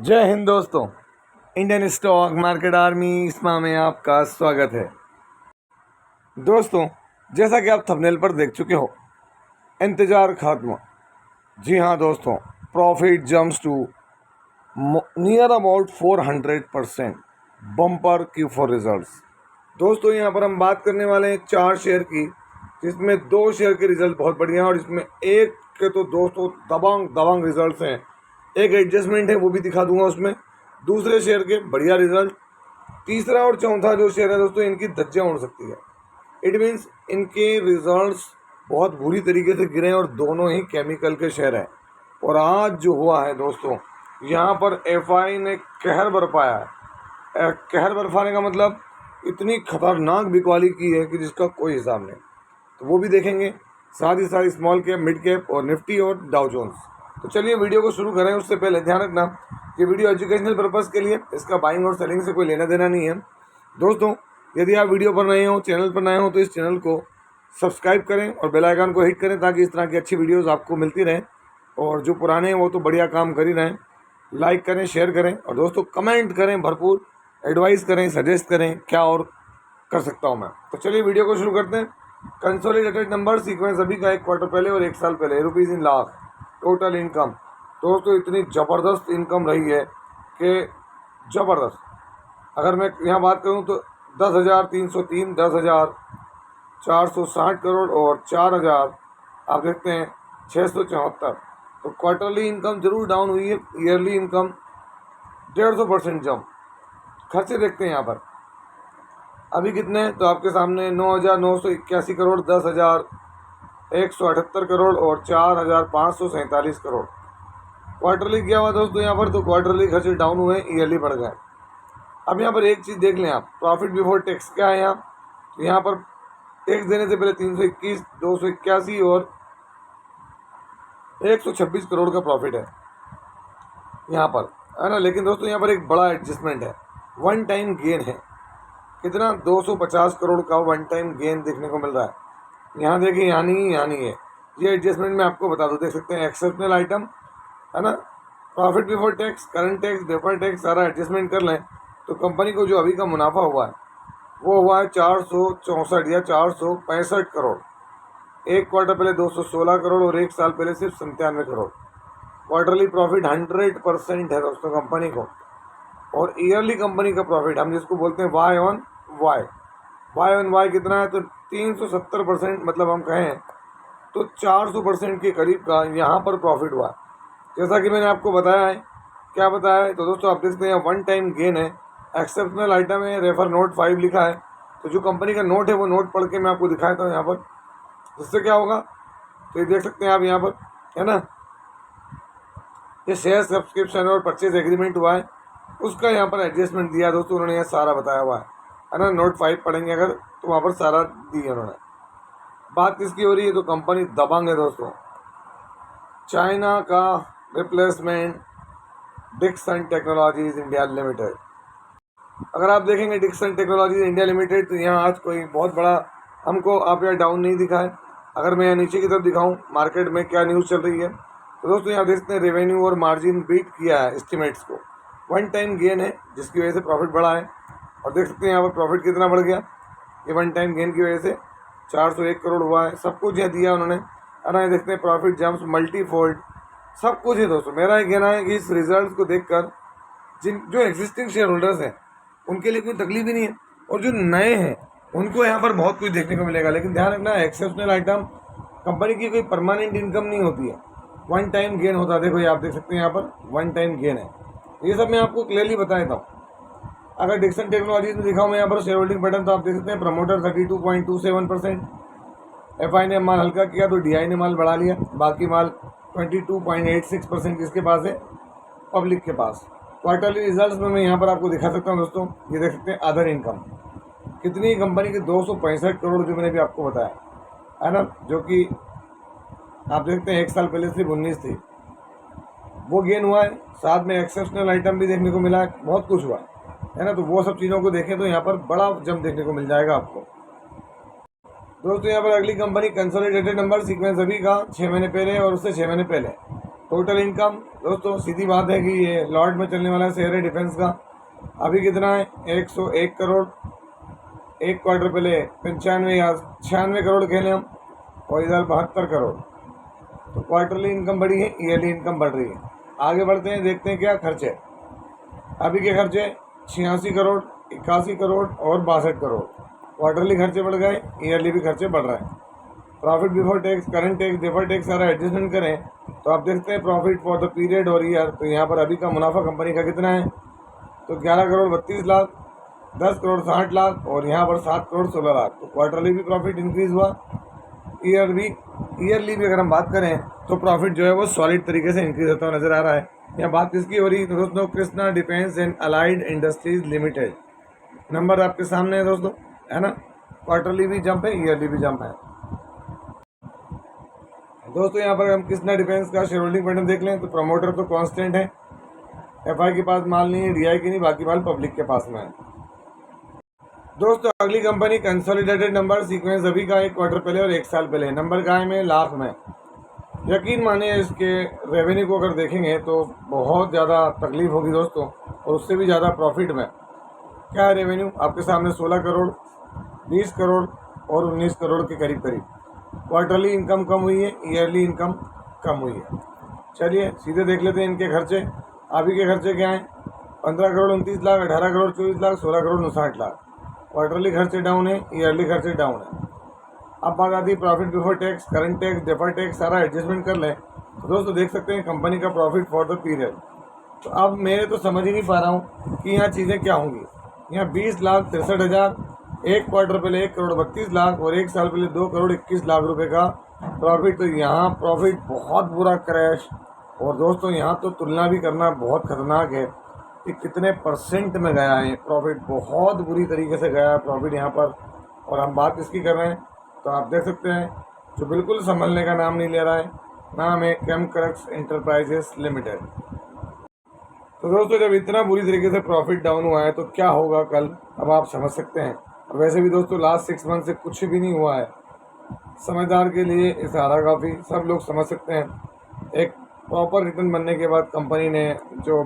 जय हिंद दोस्तों। Indian stock market army इसमा में आपका स्वागत है। दोस्तों, जैसा कि आप थंबनेल पर देख चुके हो, इंतज़ार खत्म। जी हाँ दोस्तों, profit jumps to near about 400%, bumper Q4 results. दोस्तों, यहाँ पर हम बात करने वाले हैं 4 शेयर की, जिसमें 2 शेयर के रिजल्ट बहुत बढ़िया हैं और इसमें एक के तो दोस्तों दबंग दबंग रिजल्ट्स हैं। एक एडजस्टमेंट है, वो भी दिखा दूंगा उसमें। दूसरे शेयर के बढ़िया रिजल्ट। तीसरा और चौथा जो शेयर है दोस्तों, इनकी धज्जियाँ उड़ सकती है। इट मीन्स इनके रिजल्ट्स बहुत बुरी तरीके से गिरे और दोनों ही केमिकल के शेयर हैं। और आज जो हुआ है दोस्तों, यहाँ पर FI ने कहर बरपाया है। कहर बरपाने का मतलब इतनी खतरनाक बिकवाली की है कि जिसका कोई हिसाब नहीं। तो वो भी देखेंगे, साथ ही साथ स्मॉल कैप, मिड कैप और निफ्टी और डाउ जोन्स। तो चलिए वीडियो को शुरू करें। उससे पहले ध्यान रखना कि वीडियो एजुकेशनल पर्पज़ के लिए, इसका बाइंग और सेलिंग से कोई लेना देना नहीं है। दोस्तों, यदि आप वीडियो पर नए हो, चैनल पर नए हो, तो इस चैनल को सब्सक्राइब करें और बेल आइकन को हिट करें ताकि इस तरह की अच्छी वीडियोस आपको मिलती रहें। और जो पुराने हैं वो तो बढ़िया काम कर ही रहे हैं। लाइक करें, शेयर करें और दोस्तों कमेंट करें, भरपूर एडवाइस करें, सजेस्ट करें क्या और कर सकता हूँ मैं। तो चलिए वीडियो को शुरू करते हैं। कंसोलिडेटेड नंबर सीक्वेंस अभी का 1 क्वार्टर पहले और 1 साल पहले, rupees in lakh total income. दोस्तों, इतनी ज़बरदस्त इनकम रही है कि ज़बरदस्त। अगर मैं यहाँ बात करूँ तो 10,303, 10,460 करोड़ और 4,000 आप देखते हैं 674। तो क्वार्टरली इनकम ज़रूर डाउन हुई है, ईयरली इनकम 150% जंप। खर्चे देखते हैं यहाँ पर अभी कितने हैं, तो आपके सामने 9,981 करोड़, 10,178 करोड़ और 4,547 करोड़। क्वार्टरली किया हुआ दोस्तों यहाँ पर, तो क्वार्टरली खर्चे डाउन हुए, ईयरली बढ़ गए। अब यहाँ पर एक चीज़ देख लें आप, प्रॉफिट बिफोर टैक्स क्या है यहाँ। तो यहाँ पर टैक्स देने से पहले 321, 281 और 126 करोड़ का प्रॉफिट है यहाँ पर, है ना। लेकिन दोस्तों यहाँ पर एक बड़ा एडजस्टमेंट है, वन टाइम गेन है। कितना? 250 करोड़ का वन टाइम गेन देखने को मिल रहा है। यहाँ देखिए, यहाँ नहीं है। ये एडजस्टमेंट मैं आपको बता दूँ, देख सकते हैं एक्सेप्शनल आइटम, है ना। Profit before tax, current tax, deferred tax सारा एडजस्टमेंट कर लें तो कंपनी को जो अभी का मुनाफा हुआ है वो हुआ है 464 या 465 करोड़। एक क्वार्टर पहले 216 करोड़ और 1 साल पहले सिर्फ 97 करोड़। क्वार्टरली प्रॉफिट 100% है दोस्तों कंपनी को। और ईयरली कंपनी का प्रॉफिट, हम जिसको बोलते हैं वाई ऑन वाई कितना है, तो 370%, मतलब हम कहें तो 400% के करीब का यहाँ पर प्रॉफिट हुआ। जैसा कि मैंने आपको बताया है, क्या बताया है, तो दोस्तों आप देखते हैं वन टाइम गेन है, एक्सेप्शनल आइटम है, रेफर नोट 5 लिखा है। तो जो कंपनी का नोट है वो नोट पढ़ के मैं आपको दिखाता हूँ यहाँ पर, जिससे क्या होगा तो ये देख सकते हैं आप यहाँ पर, है ना। ये शेयर सब्सक्रिप्शन और परचेज एग्रीमेंट हुआ है, उसका यहाँ पर एडजस्टमेंट दिया दोस्तों उन्होंने, यहाँ सारा बताया हुआ है ना। नोट 5 पढ़ेंगे अगर तो वहाँ पर सारा दी है उन्होंने। बात किसकी हो रही है, तो कंपनी दबंग है दोस्तों। चाइना का replacement Dixon technologies India limited. अगर आप देखेंगे डिक्सन टेक्नोलॉजीज इंडिया लिमिटेड, तो यहाँ आज कोई बहुत बड़ा हमको आप यहाँ डाउन नहीं दिखा है। अगर मैं यहाँ नीचे की तरफ दिखाऊँ मार्केट में क्या न्यूज़ चल रही है, तो दोस्तों यहाँ देखते हैं रेवेन्यू और मार्जिन बीट किया है एस्टिमेट्स को। वन टाइम गेन है जिसकी वजह से प्रॉफिट बढ़ा है। और देख सकते हैं यहाँ पर प्रॉफिट कितना बढ़ गया, ये वन टाइम गेन की वजह से 401 करोड़ हुआ है। सब कुछ यहाँ दिया उन्होंने, है ना। देखते हैं प्रॉफिट जम्प्स मल्टीफोल्ड, सब कुछ है दोस्तों। मेरा ये कहना है कि इस रिजल्ट को देखकर जो एग्जिस्टिंग शेयर होल्डर्स हैं उनके लिए कोई तकलीफ ही नहीं है, और जो नए हैं उनको यहाँ पर बहुत कुछ देखने को मिलेगा। लेकिन ध्यान रखना, एक्सेप्शनल आइटम कंपनी की कोई परमानेंट इनकम नहीं होती है, वन टाइम गेन होता है। देखो ये आप देख सकते हैं यहाँ पर वन टाइम गेन है। ये सब मैं आपको क्लियरली बता देता हूँ। अगर डिक्सन टेक्नोलॉजीज में दिखाऊँ मैं यहाँ पर शेयर होल्डिंग पैटर्न, तो आप देख सकते हैं प्रमोटर 32.27%, FI ने माल हल्का किया तो DI ने माल बढ़ा लिया, बाकी माल 22.86% किसके पास है, पब्लिक के पास। क्वार्टरली रिजल्ट्स में मैं यहाँ पर आपको दिखा सकता हूँ दोस्तों, ये देख सकते हैं अदर इनकम कितनी कंपनी की 265 करोड़ जो मैंने भी आपको बताया, है ना। जो कि आप देखते हैं 1 साल पहले सिर्फ 19 थी, वो गेन हुआ है। साथ में एक्सेप्शनल आइटम भी देखने को मिला है, बहुत कुछ हुआ है ना। तो वो सब चीज़ों को देखें तो यहाँ पर बड़ा जंप देखने को मिल जाएगा आपको दोस्तों। यहाँ पर अगली कंपनी कंसोलिडेटेड नंबर सीक्वेंस अभी का 6 महीने पहले और उससे 6 महीने पहले, टोटल इनकम दोस्तों सीधी बात है कि ये लॉट में चलने वाला शेयर है डिफेंस का। अभी कितना है 101 करोड़, एक क्वार्टर पहले 95 या 96 करोड़ खेले हम, और इधर 72 करोड़। तो क्वार्टरली इनकम बढ़ी है, ईयरली इनकम बढ़ रही है। आगे बढ़ते हैं, देखते हैं क्या खर्चे। अभी के खर्चे 86 करोड़, 81 करोड़ और 62 करोड़। क्वार्टरली खर्चे बढ़ गए, ईयरली भी खर्चे बढ़ रहे हैं। Profit before tax, current tax, deferred tax सारा एडजस्टमेंट करें तो आप देखते हैं प्रॉफिट फॉर द पीरियड और ईयर। तो यहाँ पर अभी का मुनाफा कंपनी का कितना है, तो 11 करोड़ 32 लाख, 10 करोड़ 60 लाख और यहाँ पर 7 करोड़ 16 लाख। तो क्वार्टरली भी प्रॉफिट इंक्रीज़ हुआ, ईयरली भी अगर हम बात करें तो प्रॉफिट जो है वो सॉलिड तरीके से इंक्रीज होता हुआ नज़र आ रहा है। यहाँ बात किसकी हो रही है दोस्तों, Krishna defence and allied industries limited. Number आपके सामने है दोस्तों, है ना। क्वार्टरली भी जंप है, ईयरली भी जंप है दोस्तों। यहाँ पर हम कृष्णा डिफेंस का शेयर होल्डिंग पैटर्न देख लें तो प्रमोटर तो कांस्टेंट है, एफआई के पास माल नहीं है, डीआई की नहीं, बाकी माल पब्लिक के पास में है दोस्तों। अगली कंपनी कंसोलिडेटेड नंबर सीक्वेंस अभी का एक क्वार्टर पहले और एक साल पहले, नंबर का है में लाख में। यकीन मानिए इसके रेवेन्यू को अगर देखेंगे तो बहुत ज़्यादा तकलीफ होगी दोस्तों, और उससे भी ज़्यादा प्रॉफिट में। क्या है रेवेन्यू आपके सामने, 16 करोड़, 20 करोड़ और 19 करोड़ के करीब करीब। क्वार्टरली इनकम कम हुई है, ईयरली इनकम कम हुई है। चलिए सीधे देख लेते हैं इनके खर्चे। अभी के खर्चे क्या हैं, 15 करोड़ 29 लाख, 18 करोड़ 24 लाख, 16 करोड़ 59 लाख। क्वार्टरली खर्चे डाउन है, ईयरली खर्चे डाउन है। अब बात आती है profit before tax, current tax, deferred tax सारा एडजस्टमेंट कर लें तो दोस्तों देख सकते हैं कंपनी का प्रॉफिट फॉर द पीरियड। तो अब मैं तो समझ ही नहीं पा रहा हूँ कि यहाँ चीज़ें क्या होंगी। यहाँ 20,63,000, एक क्वार्टर पहले 1 करोड़ 32 लाख और एक साल पहले 2 करोड़ 21 लाख रुपए का प्रॉफिट। तो यहाँ प्रॉफिट बहुत बुरा क्रैश। और दोस्तों यहाँ तो तुलना भी करना बहुत खतरनाक है कि कितने परसेंट में गया है प्रॉफिट, बहुत बुरी तरीके से गया है प्रॉफिट यहाँ पर। और हम बात इसकी कर रहे हैं तो आप देख सकते हैं जो बिल्कुल संभलने का नाम नहीं ले रहा है, नाम है केमक्रक्स एंटरप्राइजेस लिमिटेड। तो दोस्तों जब इतना बुरी तरीके से प्रॉफिट डाउन हुआ है तो क्या होगा कल, अब आप समझ सकते हैं। और वैसे भी दोस्तों लास्ट 6 मंथ से कुछ भी नहीं हुआ है, समझदार के लिए इशारा काफ़ी, सब लोग समझ सकते हैं। एक प्रॉपर रिटर्न बनने के बाद कंपनी ने जो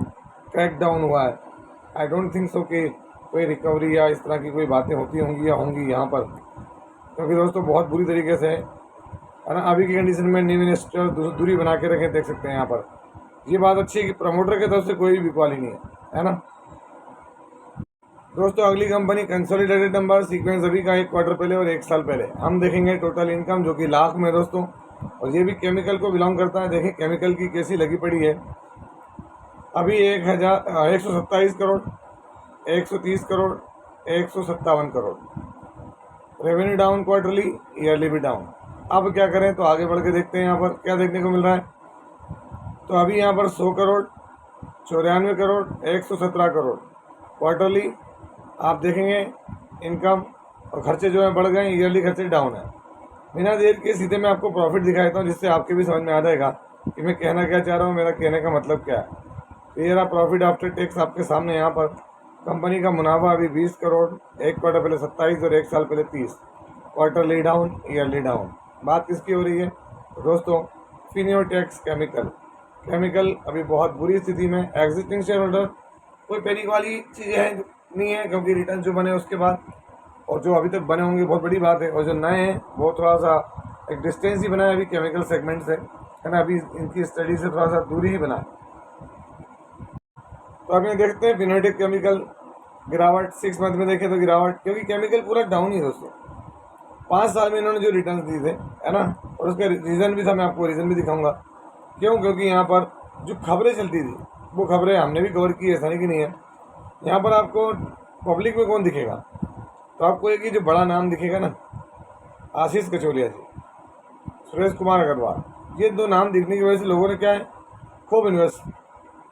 क्रैक डाउन हुआ है, आई डोंट थिंक सो कि कोई रिकवरी या इस तरह की कोई बातें होती होंगी या होंगी यहाँ पर, क्योंकि दोस्तों बहुत बुरी तरीके से है ना। अभी की कंडीशन में न्यू इन्वेस्टर दूरी बना के रखें, देख सकते हैं यहाँ पर। ये बात अच्छी है कि प्रमोटर की तरफ से कोई भी बिकवाली नहीं है ना दोस्तों। अगली कंपनी कंसोलिडेटेड नंबर सीक्वेंस अभी का एक क्वार्टर पहले और एक साल पहले। हम देखेंगे टोटल इनकम जो कि लाख में दोस्तों, और ये भी केमिकल को बिलोंग करता है। देखें केमिकल की कैसी लगी पड़ी है। अभी 127 crore, 130 crore, 157 crore. Revenue down quarterly, yearly भी डाउन। अब क्या करें, तो आगे बढ़ के देखते हैं यहाँ पर क्या देखने को मिल रहा है। तो अभी यहाँ पर 100 करोड़, 94 करोड़, 117 करोड़। क्वार्टरली आप देखेंगे इनकम और खर्चे जो है बढ़ गए, ईयरली खर्चे डाउन है। बिना देर के सीधे मैं आपको प्रॉफिट दिखा देता हूँ जिससे आपके भी समझ में आ जाएगा कि मैं कहना क्या चाह रहा हूँ, मेरा कहने का मतलब क्या है। तो ये रहा प्रॉफिट आफ्टर टैक्स आपके सामने। यहाँ पर कंपनी का मुनाफा अभी 20 करोड़, एक क्वार्टर पहले 27 और एक साल पहले 30। Quarterly down, yearly down. बात किसकी हो रही है तो दोस्तों, फिनियोटेक्स केमिकल अभी बहुत बुरी स्थिति में। एग्जिस्टिंग शेयर होल्डर कोई पैनिक वाली चीज़ें हैं नहीं है, क्योंकि रिटर्न जो बने उसके बाद और जो अभी तक बने होंगे बहुत बड़ी बात है, और जो नए हैं वो थोड़ा सा एक डिस्टेंस ही बना है अभी केमिकल सेगमेंट से, है ना। अभी इनकी स्टडी से थोड़ा सा दूरी ही बना है। तो अब ये देखते हैं फिनोटेक केमिकल गिरावट 6 मंथ में देखें तो गिरावट, क्योंकि केमिकल पूरा डाउन ही है दोस्तों। 5 साल में इन्होंने जो रिटर्न दिए थे, है ना, और उसका रीज़न भी था, मैं आपको रीज़न भी दिखाऊंगा क्यों। क्योंकि यहाँ पर जो खबरें चलती थी वो खबरें हमने भी कवर की, ऐसा नहीं कि नहीं है। यहाँ पर आपको पब्लिक में कौन दिखेगा, तो आपको एक ही जो बड़ा नाम दिखेगा ना, आशीष कचौलिया जी, सुरेश कुमार अग्रवाल। ये 2 नाम दिखने की वजह से लोगों ने क्या है खूब इन्वेस्ट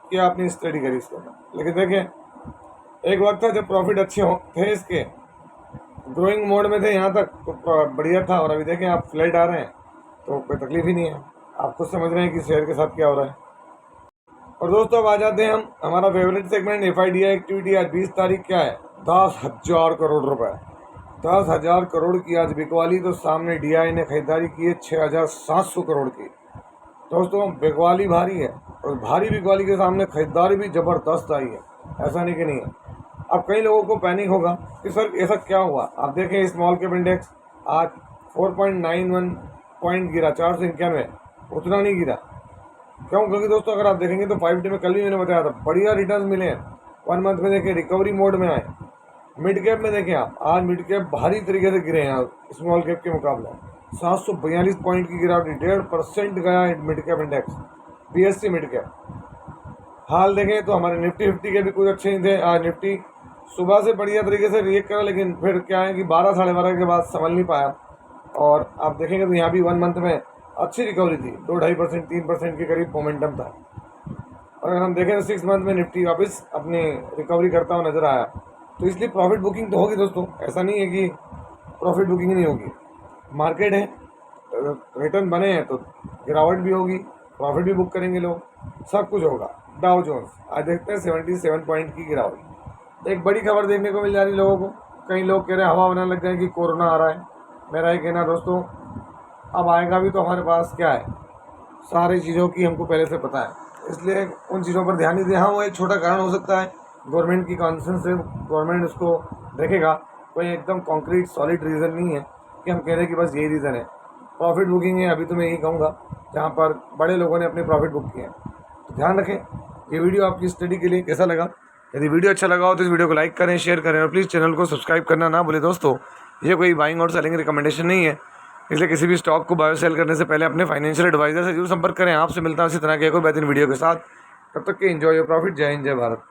किया, अपनी स्टडी करी इसके ऊपर। लेकिन देखें एक वक्त था जब प्रॉफिट अच्छे थे, इसके ग्रोइंग मोड में थे, यहाँ तक तो बढ़िया था। और अभी देखें आप फ्लैट आ रहे हैं तो कोई तकलीफ ही नहीं है। आप खुद समझ रहे हैं कि शेयर के साथ क्या हो रहा है। और दोस्तों अब आ जाते हैं हम हमारा फेवरेट सेगमेंट FIDI एक्टिविटी। आज 20 तारीख क्या है, 10,000 करोड़ रुपए, 10,000 करोड़ की आज बिकवाली। तो सामने DI ने खरीदारी की है 6,700 करोड़ की। दोस्तों बिकवाली भारी है और भारी बिकवाली के सामने खरीदारी भी ज़बरदस्त आई है, ऐसा नहीं कि नहीं है। अब कई लोगों को पैनिक होगा कि सर ऐसा क्या हुआ। आप देखें स्मॉल कैप इंडेक्स आज 4.91 पॉइंट गिरा, 491, उतना नहीं गिरा। क्यों? क्योंकि दोस्तों अगर आप देखेंगे तो 5 डे में कल भी मैंने बताया था बढ़िया रिटर्न मिले हैं। 1 मंथ में देखें रिकवरी मोड में आए। मिड कैप में देखें आप, आज मिड कैप भारी तरीके से गिरे हैं स्मॉल कैप के मुकाबले। 742 पॉइंट की गिरावट, 1.5% गया है mid cap index, BSE mid cap. हाल देखें तो हमारे निफ्टी 50 के भी कुछ अच्छे नहीं थे। आज निफ्टी सुबह से बढ़िया तरीके से रिएक्ट करा, लेकिन फिर क्या है कि 12 साढ़े 12 के बाद संभल नहीं पाया। और आप देखेंगे तो यहाँ भी 1 मंथ में अच्छी रिकवरी थी, 2-2.5% 3% के करीब मोमेंटम था। और अगर हम देखें तो 6 मंथ में निफ्टी वापस अपनी रिकवरी करता हुआ नजर आया। तो इसलिए प्रॉफिट बुकिंग तो होगी दोस्तों, ऐसा नहीं है कि प्रॉफिट बुकिंग ही नहीं होगी। मार्केट है, रिटर्न बने हैं तो गिरावट भी होगी, प्रॉफिट भी बुक करेंगे लोग, सब कुछ होगा। डाउ जोन्स आज देखते हैं 77 पॉइंट की गिरावट। एक बड़ी खबर देखने को मिल जा रही लोगों को, कई लोग कह रहे हैं हवा बनाने लग गए कि कोरोना आ रहा है। मेरा ये कहना दोस्तों, अब आएगा भी तो हमारे पास क्या है, सारी चीज़ों की हमको पहले से पता है, इसलिए उन चीज़ों पर ध्यान नहीं दिया। हाँ, वो एक छोटा कारण हो सकता है, गवर्नमेंट की कॉन्सेंस से गवर्नमेंट उसको देखेगा। कोई एकदम कॉन्क्रीट सॉलिड रीज़न नहीं है कि हम कह रहे हैं कि बस यही रीज़न है। प्रॉफिट बुकिंग है, अभी तो मैं यही कहूँगा जहाँ पर बड़े लोगों ने अपने प्रॉफिट बुक किए हैं। तो ध्यान रखें। ये वीडियो आपकी स्टडी के लिए कैसा लगा? यदि वीडियो अच्छा लगा हो तो इस वीडियो को लाइक करें, शेयर करें और प्लीज़ चैनल को सब्सक्राइब करना ना भूलें। दोस्तों ये कोई बाइंग और सेलिंग रिकमेंडेशन नहीं है, इसलिए किसी भी स्टॉक को बाय सेल करने से पहले अपने फाइनेंशियल एडवाइजर से जरूर संपर्क करें। आपसे मिलता हूं इसी तरह के एक और बेहतरीन वीडियो के साथ। तब तक के एंजॉय योर प्रॉफिट। जय हिंद, जय भारत।